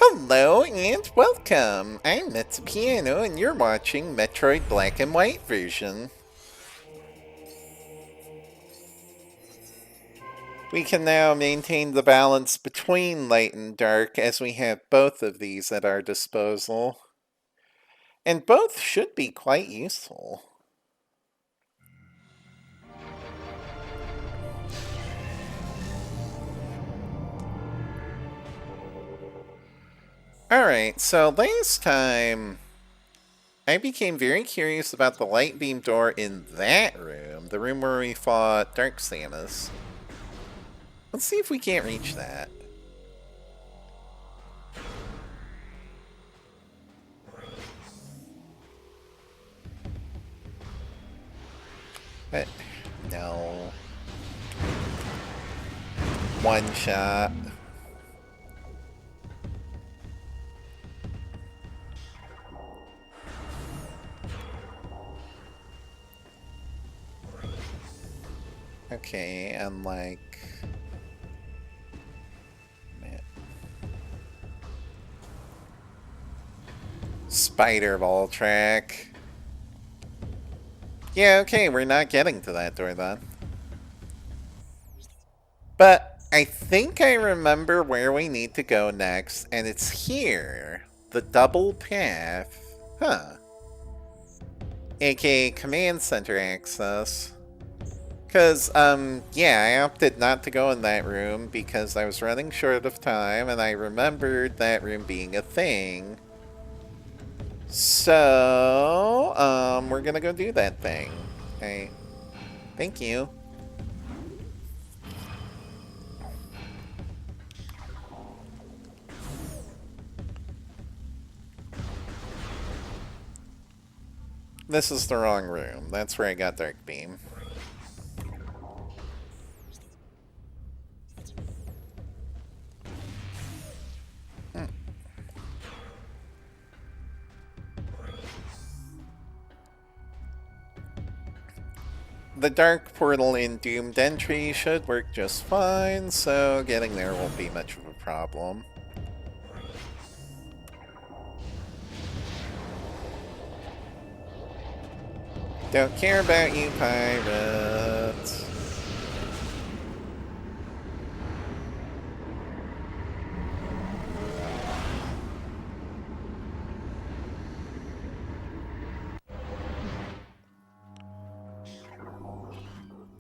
Hello and welcome! I'm Piano and you're watching Metroid Black and White version. We can now maintain the balance between light and dark as we have both of these at our disposal. And both should be quite useful. Alright, so last time I became very curious about the light beam door in that room, the room where we fought Dark Samus. Let's see if we can't reach that. But no. One shot. Okay, and like... Spider ball track. Yeah, okay, we're not getting to that door then. But I think I remember where we need to go next, and it's here. The double path. Huh. AKA command center access. Because, yeah, I opted not to go in that room because I was running short of time, and I remembered that room being a thing. So, we're gonna go do that thing. Okay. Thank you. This is the wrong room. That's where I got Dark Beam. The dark portal in Doomed Entry should work just fine, so getting there won't be much of a problem. Don't care about you, pirates.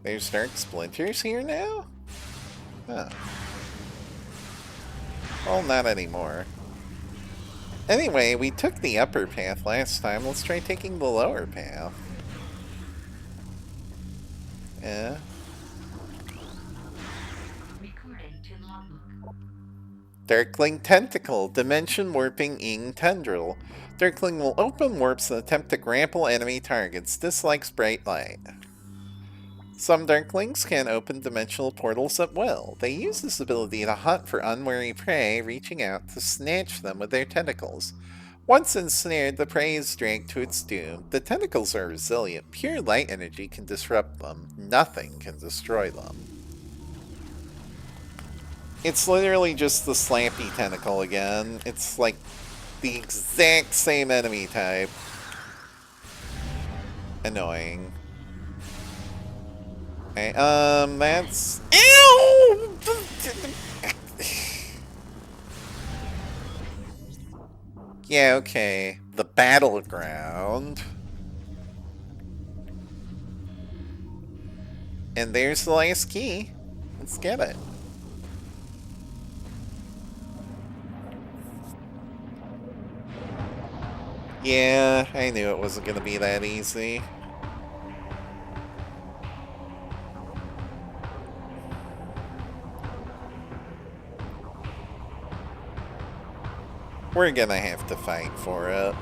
There's dark splinters here now? Huh. Well, not anymore. Anyway, we took the upper path last time. Let's try taking the lower path. Yeah. Darkling Tentacle, Dimension Warping Ing Tendril. Darkling will open warps and attempt to grapple enemy targets. Dislikes bright light. Some Darklings can open dimensional portals at will. They use this ability to hunt for unwary prey, reaching out to snatch them with their tentacles. Once ensnared, the prey is dragged to its doom. The tentacles are resilient. Pure light energy can disrupt them. Nothing can destroy them. It's literally just the Slappy Tentacle again. It's like the exact same enemy type. Annoying. Okay, that's... Ew! Yeah, okay. The battleground. And there's the last key. Let's get it. Yeah, I knew it wasn't gonna be that easy. We're gonna have to fight for it.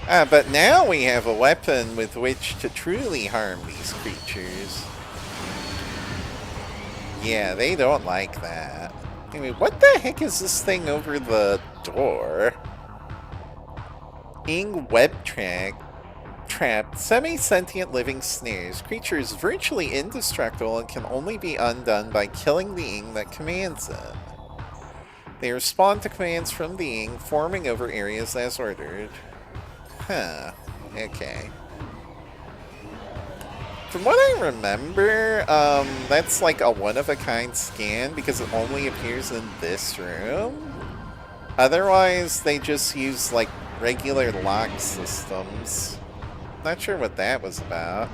But now we have a weapon with which to truly harm these creatures. Yeah, they don't like that. Anyway, what the heck is this thing over the door? Ing web track. Trapped, semi-sentient living snares. Creatures virtually indestructible and can only be undone by killing the ing that commands it. They respond to commands from the ing, forming over areas as ordered. Huh. Okay. From what I remember, that's like a one-of-a-kind scan because it only appears in this room. Otherwise, they just use, like, regular lock systems. Not sure what that was about.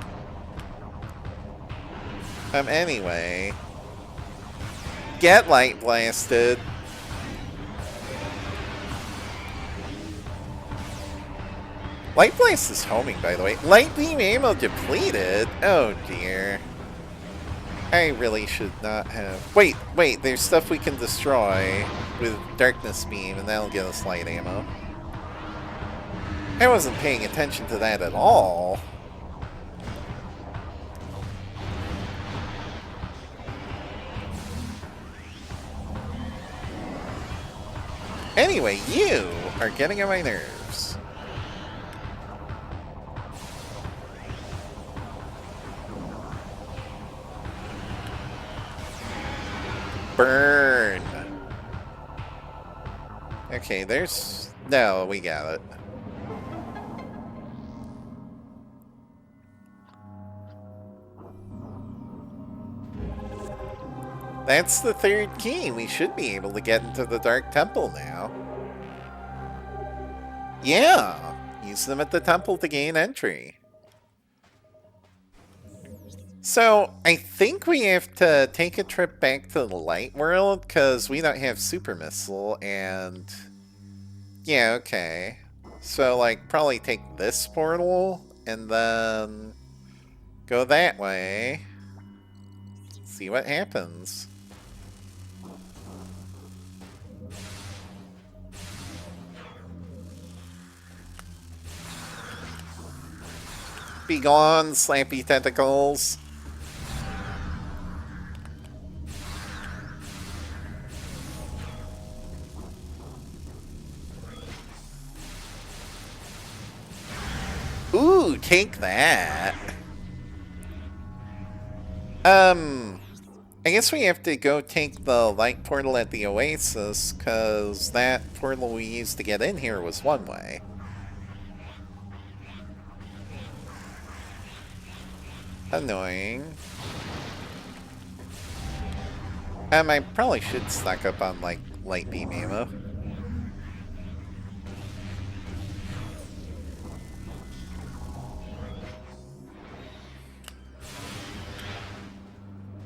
Anyway. Get light blasted. Light blast is homing, by the way. Light beam ammo depleted? Oh dear. I really should not have... Wait, there's stuff we can destroy with darkness beam, and that'll get us light ammo. I wasn't paying attention to that at all. Anyway, you are getting on my nerves. Burn! Okay, there's... No, we got it. That's the third key. We should be able to get into the Dark Temple now. Yeah! Use them at the temple to gain entry. So, I think we have to take a trip back to the Light World, because we don't have Super Missile, and... Yeah, okay. So, like, probably take this portal, and then... go that way. See what happens. Be gone, slappy tentacles. Ooh, take that. I guess we have to go take the light portal at the Oasis, because that portal we used to get in here was one way. Annoying. I probably should stock up on, like, light beam ammo.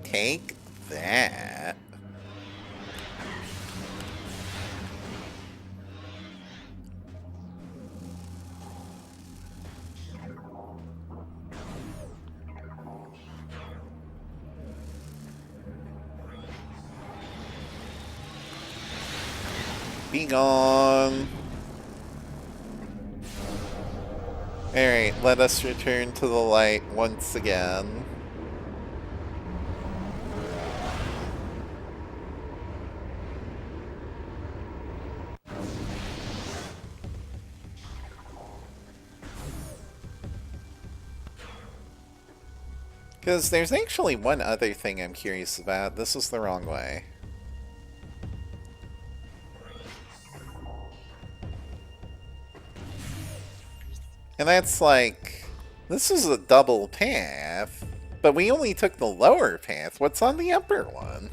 Take that. Be gone. Alright, let us return to the light once again. Because there's actually one other thing I'm curious about. This was the wrong way. And that's like, this is a double path, but we only took the lower path. What's on the upper one?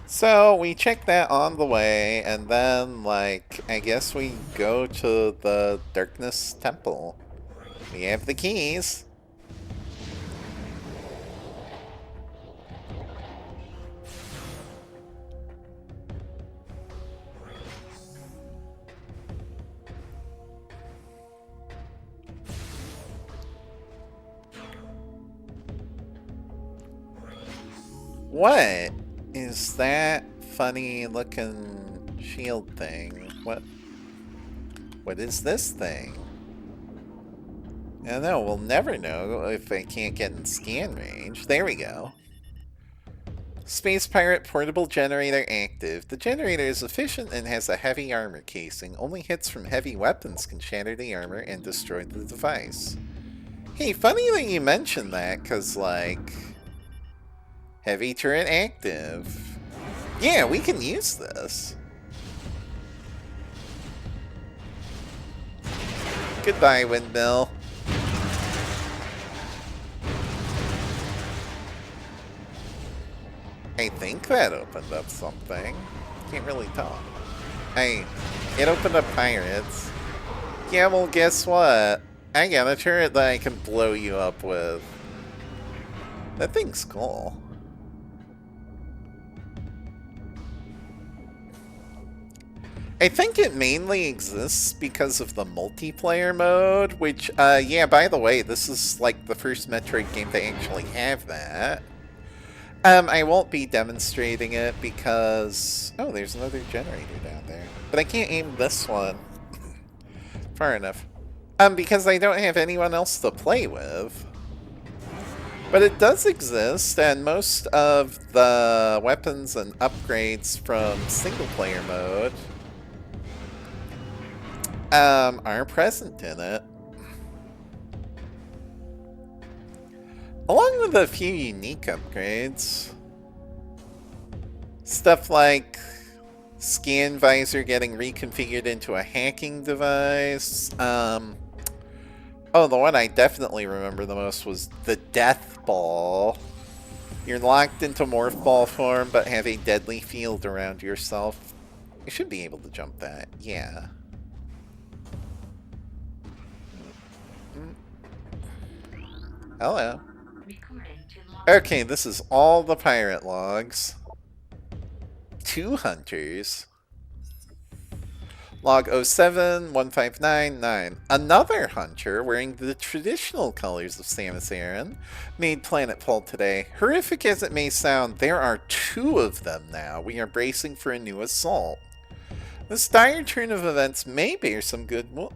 So we check that on the way, and then, like, I guess we go to the Darkness Temple. We have the keys. What is that funny looking shield thing? What is this thing? I don't know, we'll never know if I can't get in scan range. There we go. Space Pirate Portable Generator active. The generator is efficient and has a heavy armor casing. Only hits from heavy weapons can shatter the armor and destroy the device. Hey, funny that you mentioned that, because, like, heavy turret active. Yeah, we can use this. Goodbye, windmill. I think that opened up something. Can't really tell. Hey, it opened up pirates. Yeah, well, guess what? I got a turret that I can blow you up with. That thing's cool. I think it mainly exists because of the multiplayer mode, which, yeah, by the way, this is like the first Metroid game to actually have that. I won't be demonstrating it because... Oh, there's another generator down there. But I can't aim this one. Far enough. Because I don't have anyone else to play with. But it does exist, and most of the weapons and upgrades from single-player mode are present in it. Along with a few unique upgrades. Stuff like scan visor getting reconfigured into a hacking device. Oh, the one I definitely remember the most was the Death Ball. You're locked into Morph Ball form, but have a deadly field around yourself. You should be able to jump that, yeah. Hello. Okay, this is all the pirate logs. 2 hunters. Log 07-159-9. Another hunter wearing the traditional colors of Samus Aran made planetfall today. Horrific as it may sound, there are 2 of them now. We are bracing for a new assault. This dire turn of events may bear some goodwill.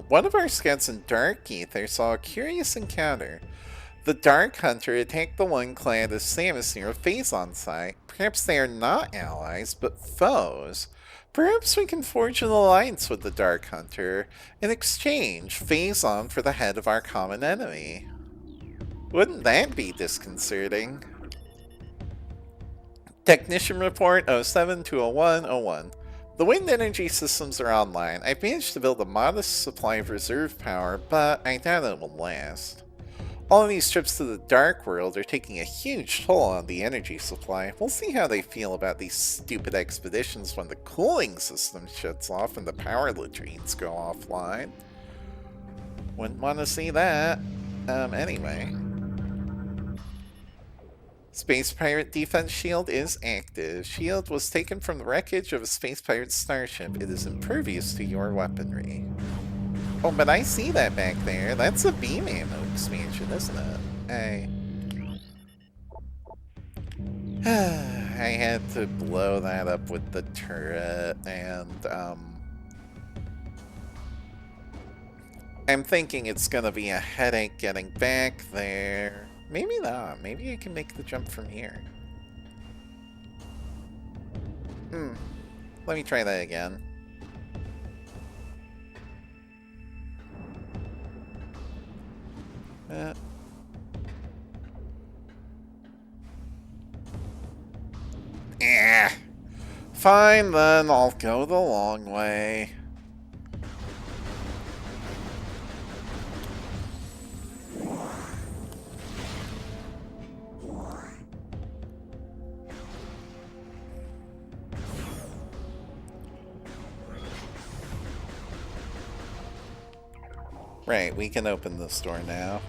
One of our scouts in Dark Ether saw a curious encounter. The Dark Hunter attacked the one clad as Samus near a Phazon site. Perhaps they are not allies, but foes. Perhaps we can forge an alliance with the Dark Hunter. In exchange, Phazon for the head of our common enemy. Wouldn't that be disconcerting? Technician report 07-201-01. The wind energy systems are online. I've managed to build a modest supply of reserve power, but I doubt it will last. All of these trips to the Dark World are taking a huge toll on the energy supply. We'll see how they feel about these stupid expeditions when the cooling system shuts off and the power latrines go offline. Wouldn't want to see that. Anyway. Space Pirate Defense Shield is active. Shield was taken from the wreckage of a Space Pirate starship. It is impervious to your weaponry. Oh, but I see that back there. That's a beam ammo expansion, isn't it? I had to blow that up with the turret, and, I'm thinking it's gonna be a headache getting back there. Maybe not. Maybe I can make the jump from here. Let me try that again. Fine then, I'll go the long way. Right, we can open this door now.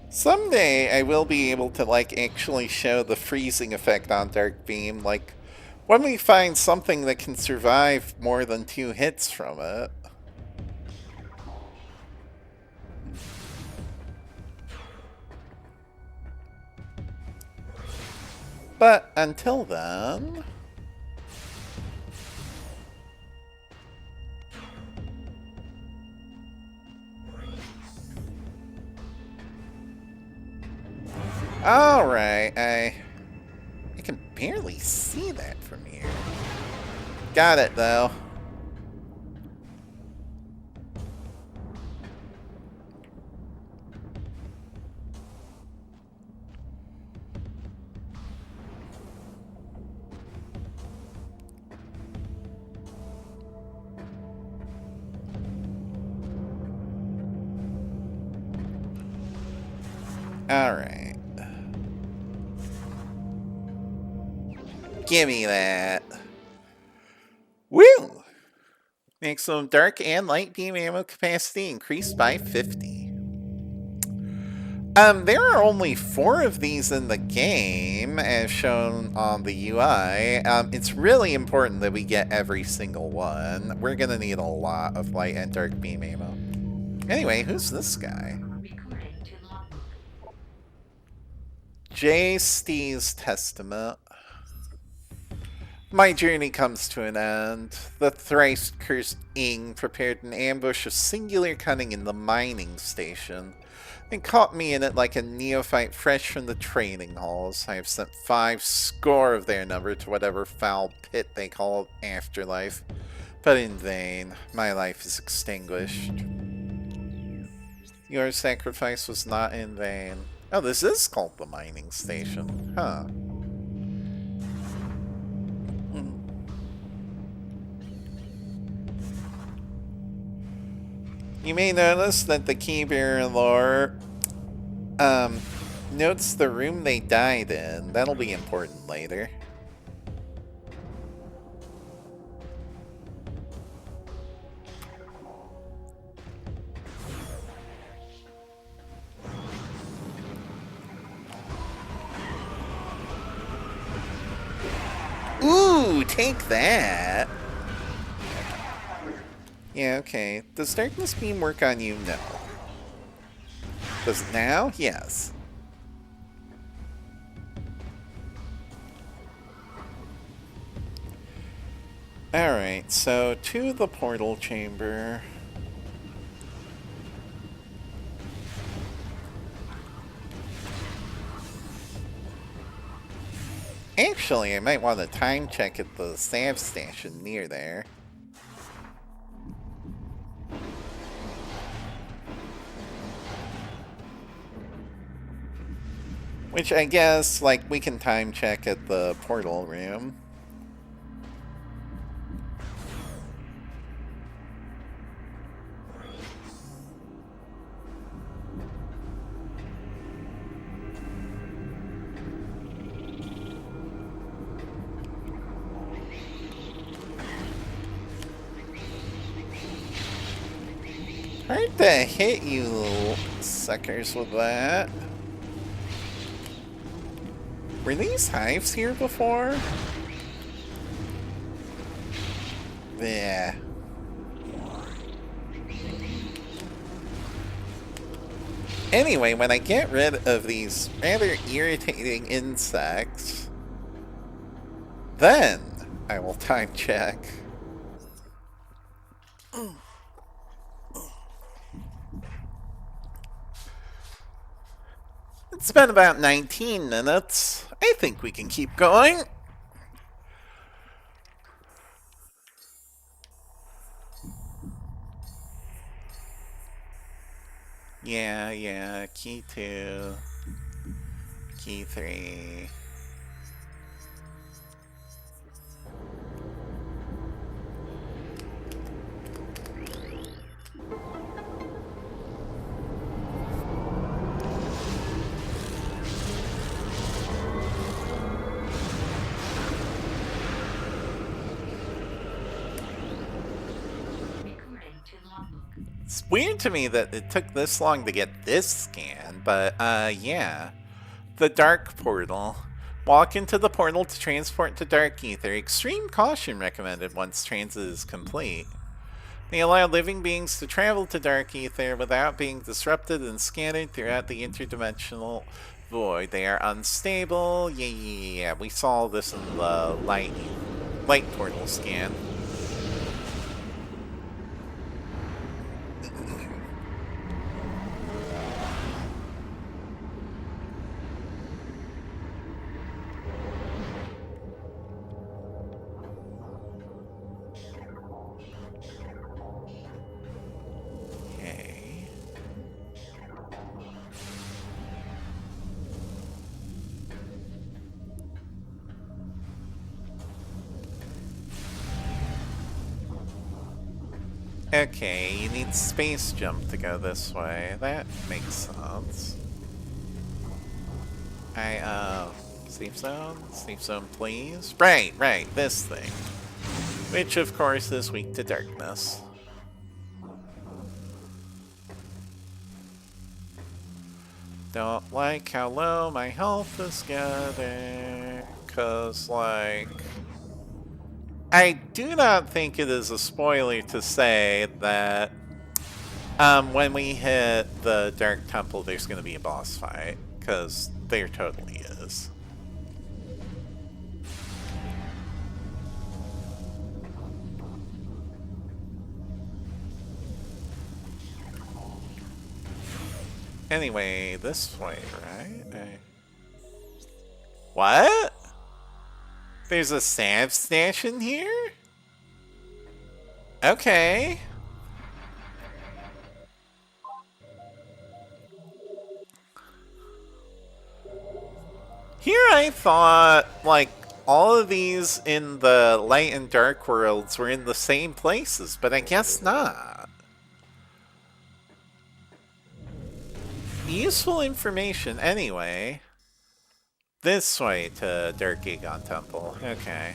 Someday I will be able to, like, actually show the freezing effect on Dark Beam, like, when we find something that can survive more than 2 hits from it. But until then... Alright, I can barely see that from here. Got it, though. Alright. Gimme that. Woo! Maximum dark and light beam ammo capacity increased by 50. There are only 4 of these in the game, as shown on the UI. It's really important that we get every single one. We're gonna need a lot of light and dark beam ammo. Anyway, who's this guy? J. Steve's Testament. My journey comes to an end. The thrice-cursed Ing prepared an ambush of singular cunning in the mining station, and caught me in it like a neophyte fresh from the training halls. I have sent 5 score of their number to whatever foul pit they call afterlife, but in vain. My life is extinguished. Your sacrifice was not in vain. Oh, this is called the mining station. Huh. You may notice that the keybearer lore notes the room they died in. That'll be important later. Ooh, take that! Yeah, okay. Does Darkness Beam work on you? No. Does it now? Yes. Alright, so to the portal chamber. Actually, I might want to time check at the staff station near there. Which I guess, like, we can time check at the portal room. Hard to hit you little suckers with that. Were these hives here before? Yeah. Anyway, when I get rid of these rather irritating insects, then I will time check. It's been about 19 minutes. I think we can keep going. Yeah, key 2, key 3. It's weird to me that it took this long to get this scan, but yeah. The Dark Portal. Walk into the portal to transport to Dark Ether. Extreme caution recommended once transit is complete. They allow living beings to travel to Dark Ether without being disrupted and scattered throughout the interdimensional void. They are unstable. Yeah. We saw this in the light portal scan. Okay, you need space jump to go this way. That makes sense. Safe zone? Safe zone, please? Right, this thing. Which, of course, is weak to darkness. Don't like how low my health is getting, 'cause, like... I do not think it is a spoiler to say that when we hit the Dark Temple, there's going to be a boss fight, because there totally is. Anyway, this way, right? What? There's a Sav stash in here? Okay. Here I thought, like, all of these in the light and dark worlds were in the same places, but I guess not. Useful information anyway. This way to Dark Agon Temple. Okay.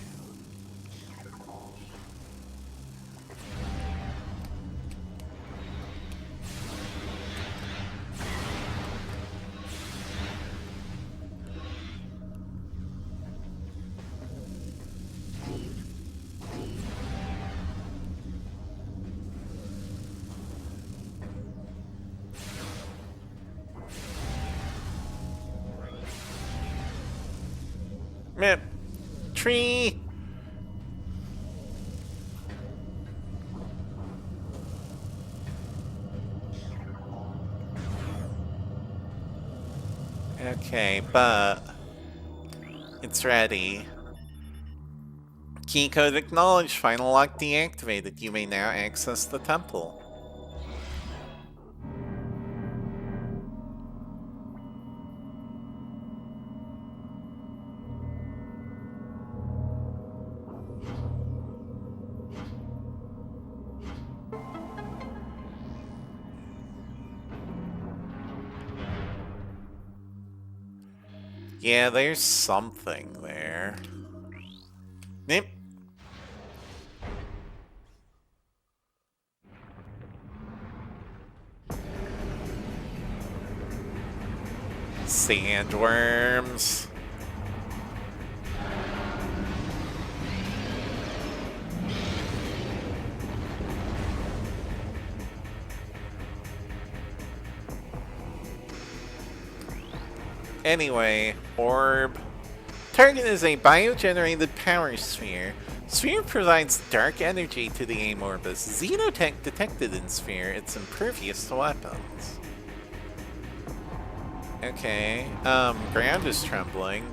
Mip. Tree. Okay, but it's ready. Key code acknowledged. Final lock deactivated. You may now access the temple. Yeah, there's something there. Nip. Sandworms. Anyway, orb. Target is a biogenerated power sphere. Sphere provides dark energy to the aim orbis. Xenotech detected in sphere. It's impervious to weapons. Okay, ground is trembling.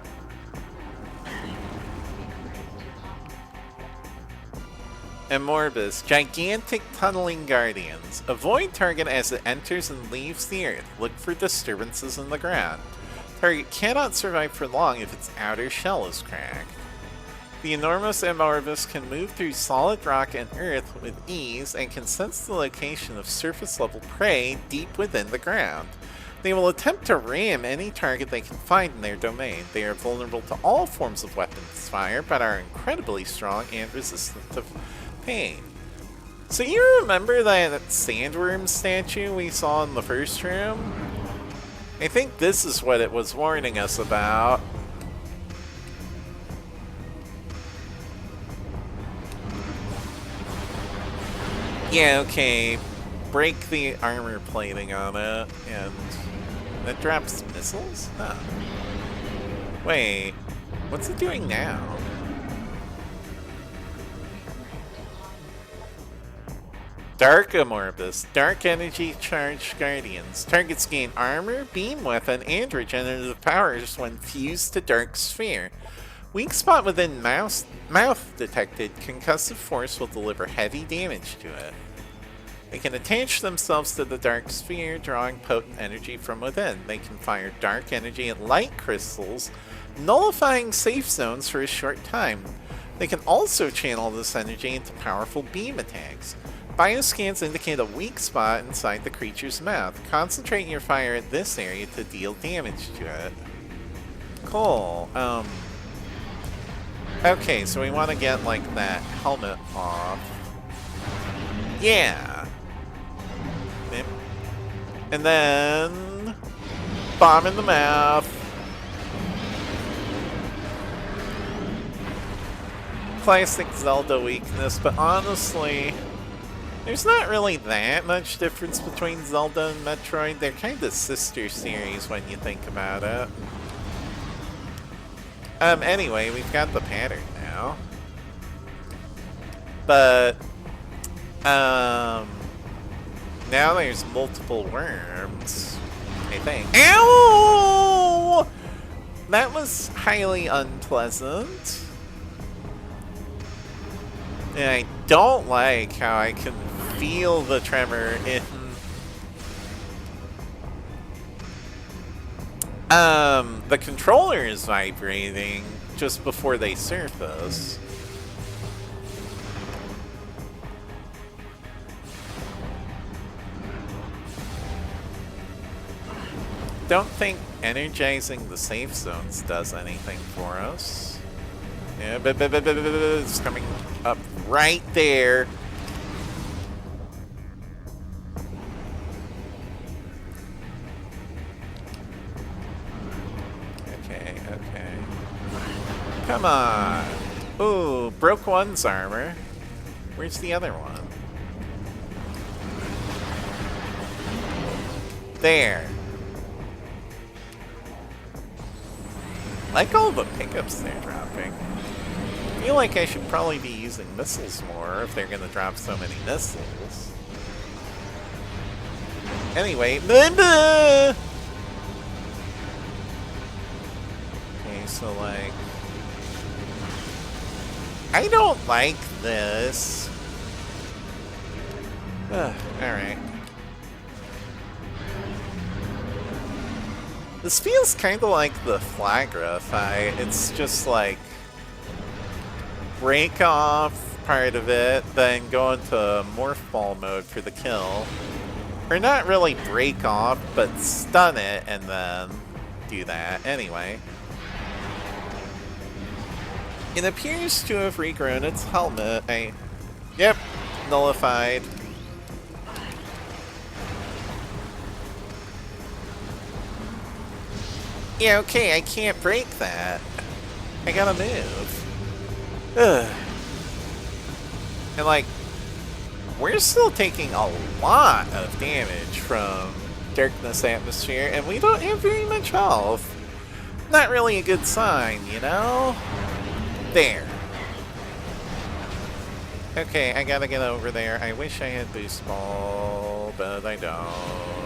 Amorbus, gigantic tunneling guardians. Avoid target as it enters and leaves the earth. Look for disturbances in the ground. Target cannot survive for long if its outer shell is cracked. The enormous Amorbus can move through solid rock and earth with ease and can sense the location of surface-level prey deep within the ground. They will attempt to ram any target they can find in their domain. They are vulnerable to all forms of weapons fire, but are incredibly strong and resistant to pain. So you remember that sandworm statue we saw in the first room? I think this is what it was warning us about. Yeah, okay. Break the armor plating on it, and That drops missiles? Huh. Wait, what's it doing now? Dark Amorphous. Dark energy charged guardians. Targets gain armor, beam weapon, and regenerative powers when fused to dark sphere. Weak spot within mouth detected. Concussive force will deliver heavy damage to it. They can attach themselves to the dark sphere, drawing potent energy from within. They can fire dark energy and light crystals, nullifying safe zones for a short time. They can also channel this energy into powerful beam attacks. Bioscans indicate a weak spot inside the creature's mouth. Concentrate your fire at this area to deal damage to it. Cool. Okay, so we want to get, like, that helmet off. Yeah. And then... bomb in the mouth. Classic Zelda weakness, but honestly... there's not really that much difference between Zelda and Metroid. They're kind of sister series when you think about it. Anyway, we've got the pattern now. But, now there's multiple worms, I think. Ow! That was highly unpleasant. And I don't like how I can feel the tremor in... the controller is vibrating just before they surface. Don't think energizing the safe zones does anything for us. Yeah, but it's coming up right there. Okay. Come on. Ooh, broke one's armor. Where's the other one? There. Like all the pickups they're dropping. I feel like I should probably be using missiles more if they're gonna drop so many missiles. Anyway, okay, so like... I don't like this. Alright. This feels kind of like the Flagra fight. It's just like break off part of it, then go into morph ball mode for the kill. Or not really break off, but stun it and then do that. Anyway. It appears to have regrown its helmet. Yep, nullified. Yeah, okay, I can't break that. I gotta move. Ugh. And like, we're still taking a lot of damage from Darkness Atmosphere, and we don't have very much health. Not really a good sign, you know? There. Okay, I gotta get over there. I wish I had Boost Ball, but I don't.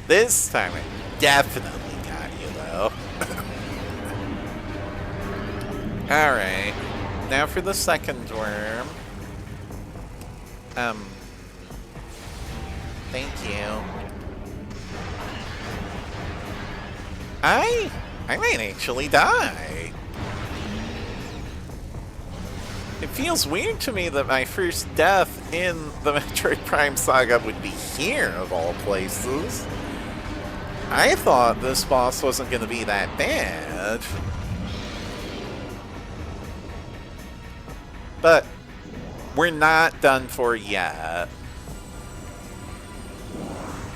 This time I definitely got you, though. Alright. Now for the second worm. Thank you. I might actually die. It feels weird to me that my first death in the Metroid Prime saga would be here, of all places. I thought this boss wasn't going to be that bad. But we're not done for yet.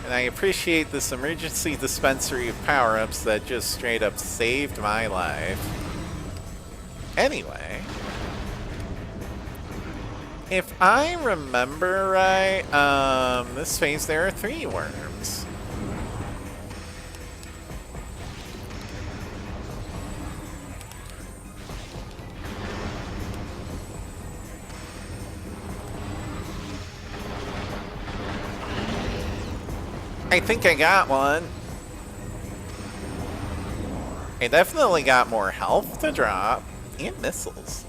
And I appreciate this emergency dispensary of power-ups that just straight up saved my life. Anyway, if I remember right, this phase there are 3 worms. I think I got one. I definitely got more health to drop. And missiles.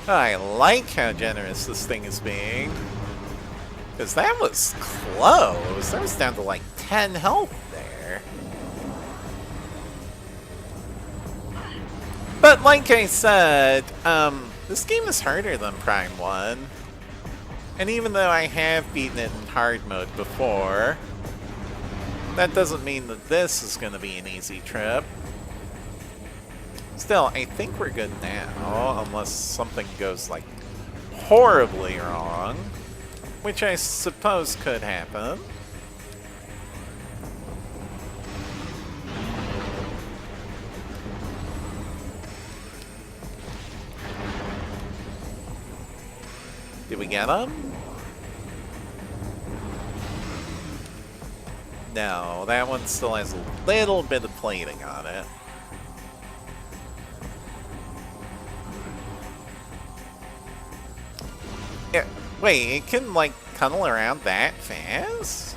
I like how generous this thing is being. Because that was close. That was down to like 10 health there. But like I said, this game is harder than Prime 1. And even though I have beaten it in hard mode before, that doesn't mean that this is going to be an easy trip. Still, I think we're good now, unless something goes, like, horribly wrong. Which I suppose could happen. Did we get him? No, that one still has a little bit of plating on it. Yeah, wait, it can, like, tunnel around that fast?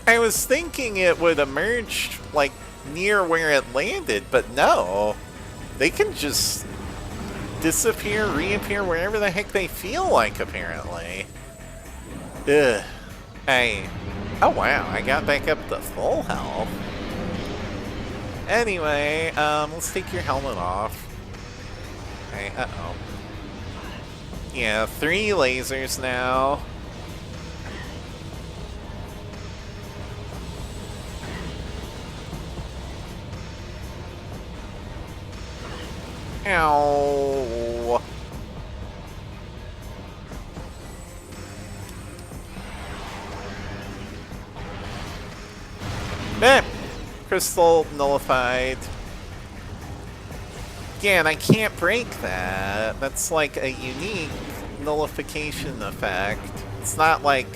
I was thinking it would emerge, like, near where it landed, but no. They can just disappear, reappear wherever the heck they feel like, apparently. Ugh. Oh wow, I got back up to full health. Anyway, let's take your helmet off. Okay, uh-oh. Yeah, 3 lasers now. Ow. Crystal nullified. Again, I can't break that. That's like a unique nullification effect. It's not like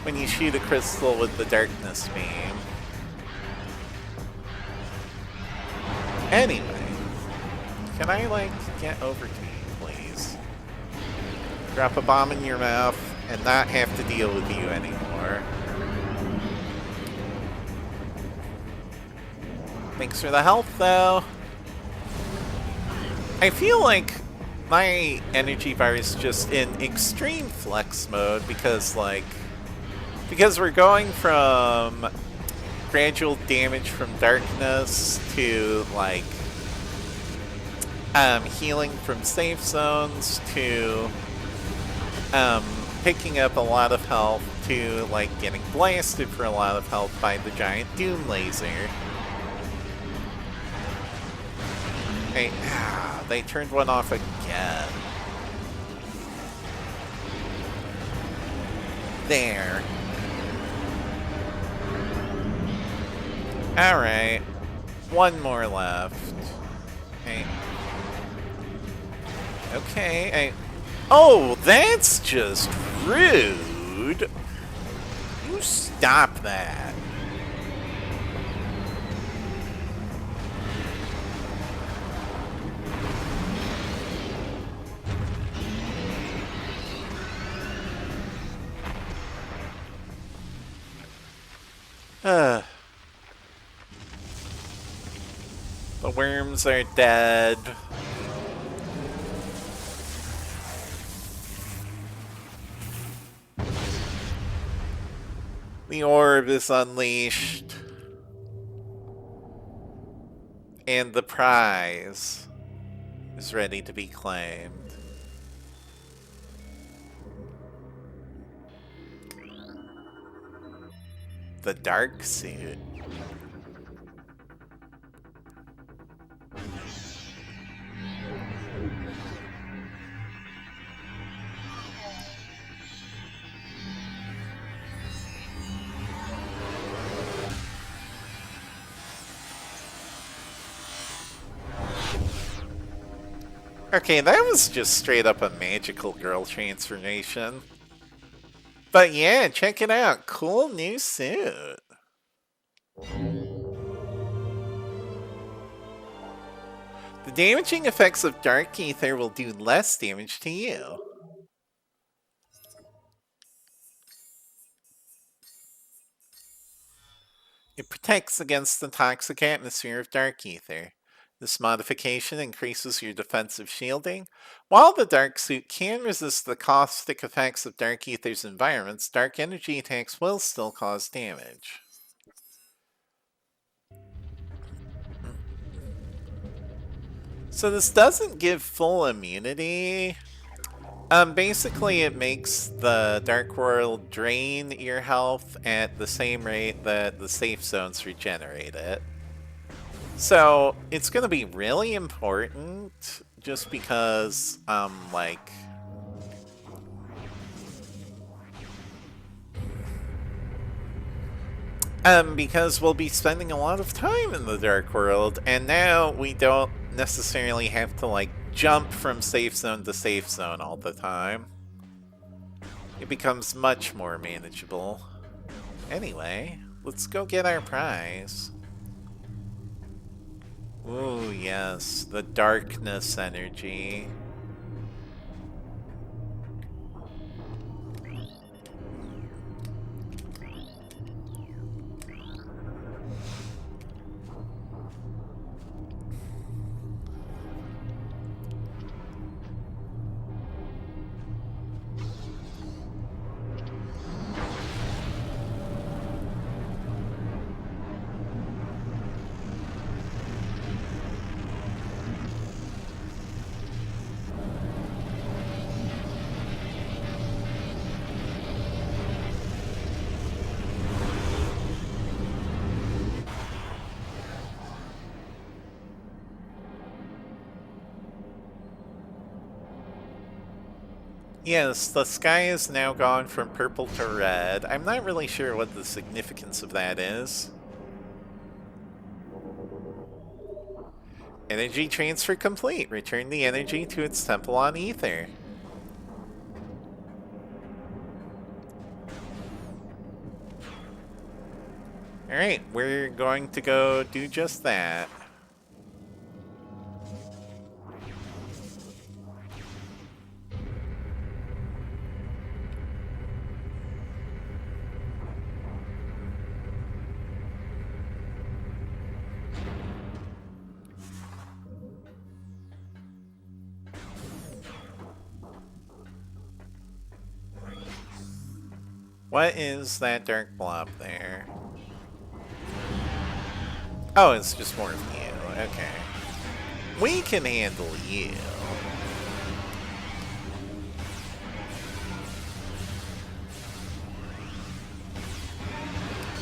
when you shoot a crystal with the darkness beam. Anyway, can I, like, get over to you, please? Drop a bomb in your mouth and not have to deal with you anymore. Thanks for the health, though. I feel like my energy bar is just in extreme flex mode because we're going from gradual damage from darkness to, like, healing from safe zones to picking up a lot of health to, like, getting blasted for a lot of health by the giant Doom laser. Hey, they turned one off again. There. Alright. One more left. Okay. Okay, oh, that's just rude! You stop that. The worms are dead. The orb is unleashed. And the prize is ready to be claimed. The dark suit. Okay, that was just straight up a magical girl transformation. But yeah, check it out. Cool new suit. The damaging effects of Dark Ether will do less damage to you. It protects against the toxic atmosphere of Dark Ether. This modification increases your defensive shielding. While the Dark Suit can resist the caustic effects of Dark Ether's environments, dark energy attacks will still cause damage. So this doesn't give full immunity. Basically it makes the Dark World drain your health at the same rate that the safe zones regenerate it. So it's going to be really important just because, because we'll be spending a lot of time in the Dark World, and now we don't necessarily have to, like, jump from safe zone to safe zone all the time. It becomes much more manageable. Anyway, let's go get our prize. Ooh, yes, the darkness energy. Yes, the sky is now gone from purple to red. I'm not really sure what the significance of that is. Energy transfer complete. Return the energy to its temple on Ether. Alright, we're going to go do just that. What is that dark blob there? Oh, it's just more of you. Okay. We can handle you.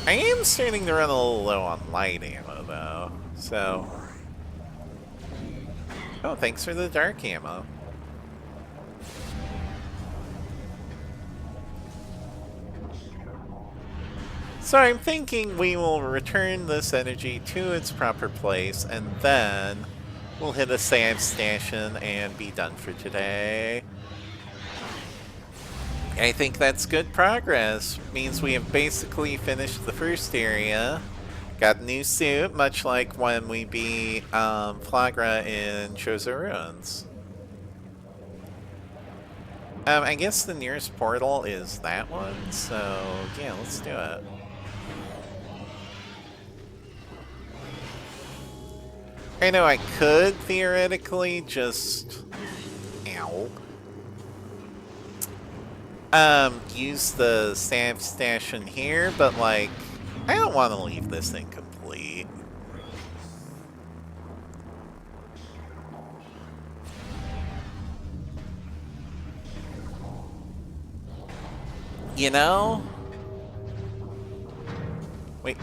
I am starting to run a little low on light ammo, though. So... Oh, thanks for the dark ammo. So I'm thinking we will return this energy to its proper place, and then we'll hit a sand station and be done for today. I think that's good progress. Means we have basically finished the first area. Got a new suit, much like when we beat Flagra in Chozo Ruins. I guess the nearest portal is that one, so yeah, let's do it. I know I could theoretically just... Ow. Use the stamp station here, but like, I don't want to leave this thing complete. You know? Wait,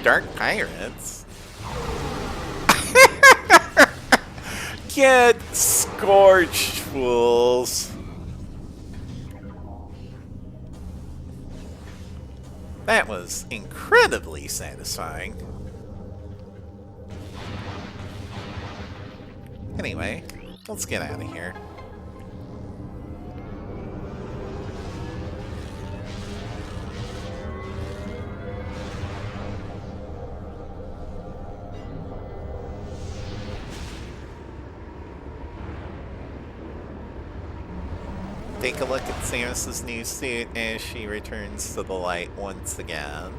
Dark Pirates? Get scorched, fools. That was incredibly satisfying. Anyway, Let's get out of here. Take a look at Samus's new suit as she returns to the light once again.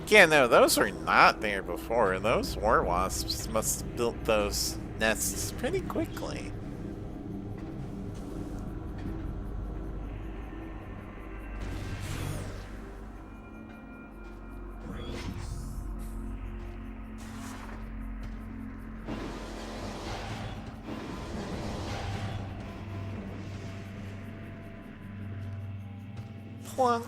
Yeah, no, those were not there before. Those war wasps must have built those nests pretty quickly. Plunk.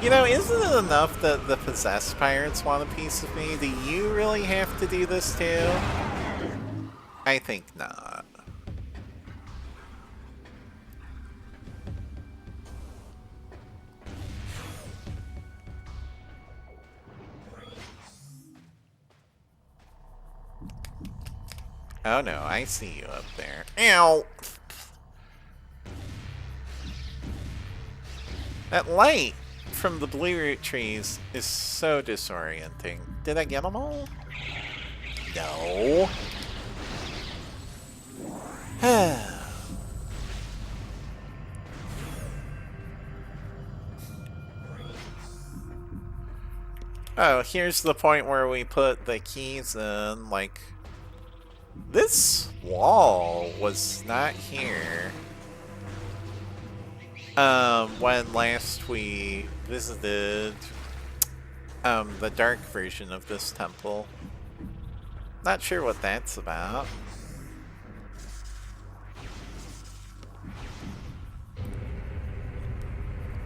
You know, isn't it enough that the possessed pirates want a piece of me? Do you really have to do this too? I think not. Oh no, I see you up there. Ow! That light from the blue root trees is so disorienting. Did I get them all? No. Oh, here's the point where we put the keys in, like... This wall was not here. When last we visited the dark version of this temple. Not sure what that's about.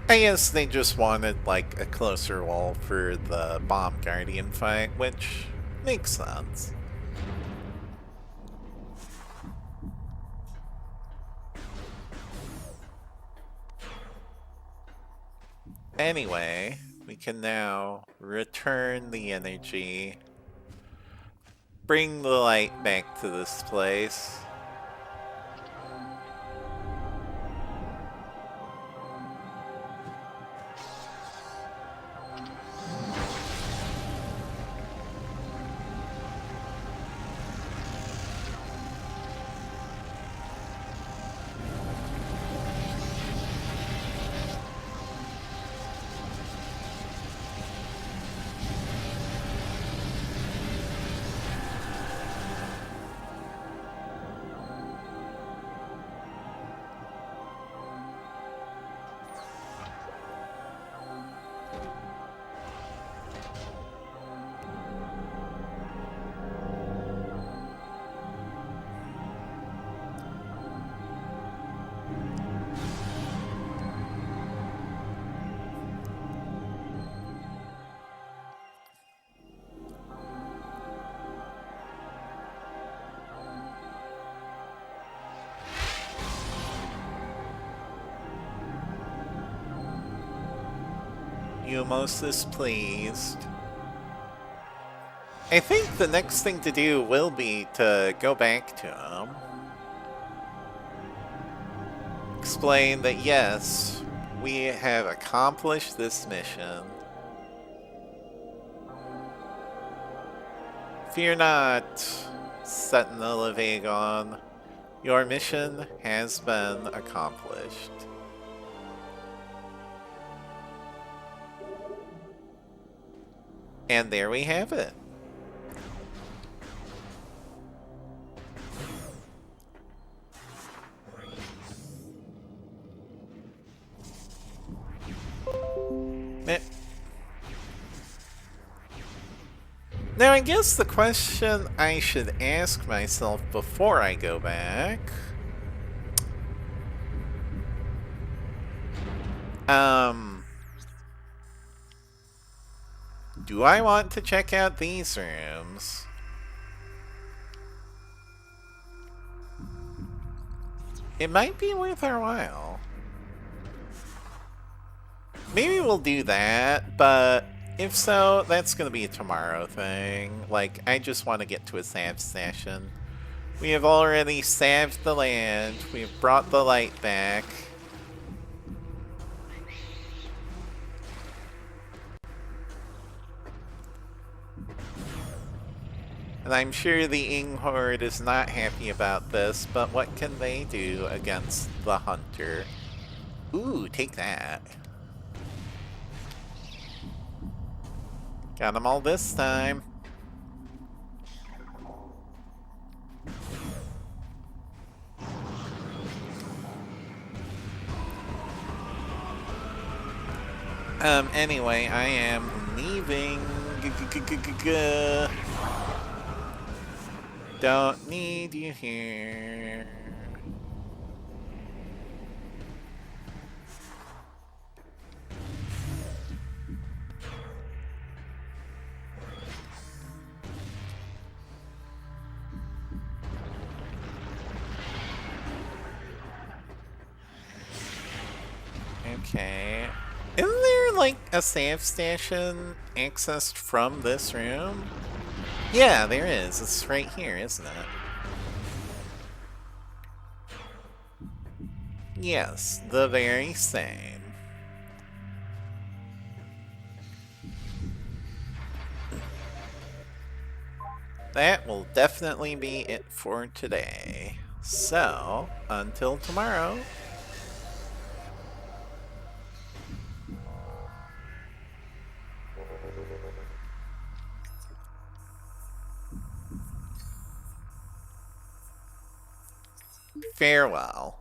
I guess they just wanted like a closer wall for the Bomb Guardian fight, which makes sense. Anyway, we can now return the energy, bring the light back to this place. You most displeased. I think the next thing to do will be to go back to him. Explain that yes, we have accomplished this mission. Fear not, Sentinel of Agon. Your mission has been accomplished. And there we have it. Now I guess the question I should ask myself before I go back... Do I want to check out these rooms? It might be worth our while. Maybe we'll do that, but if so, that's gonna be a tomorrow thing. Like, I just want to get to a salve station. We have already salved the land. We've brought the light back. And I'm sure the Ing Horde is not happy about this, but what can they do against the Hunter? Ooh, take that. Got them all this time. Anyway, I am leaving. Don't need you here. Okay. Isn't there, like, a save station accessed from this room? Yeah, there is. It's right here, isn't it? Yes, the very same. That will definitely be it for today. So, until tomorrow. Farewell.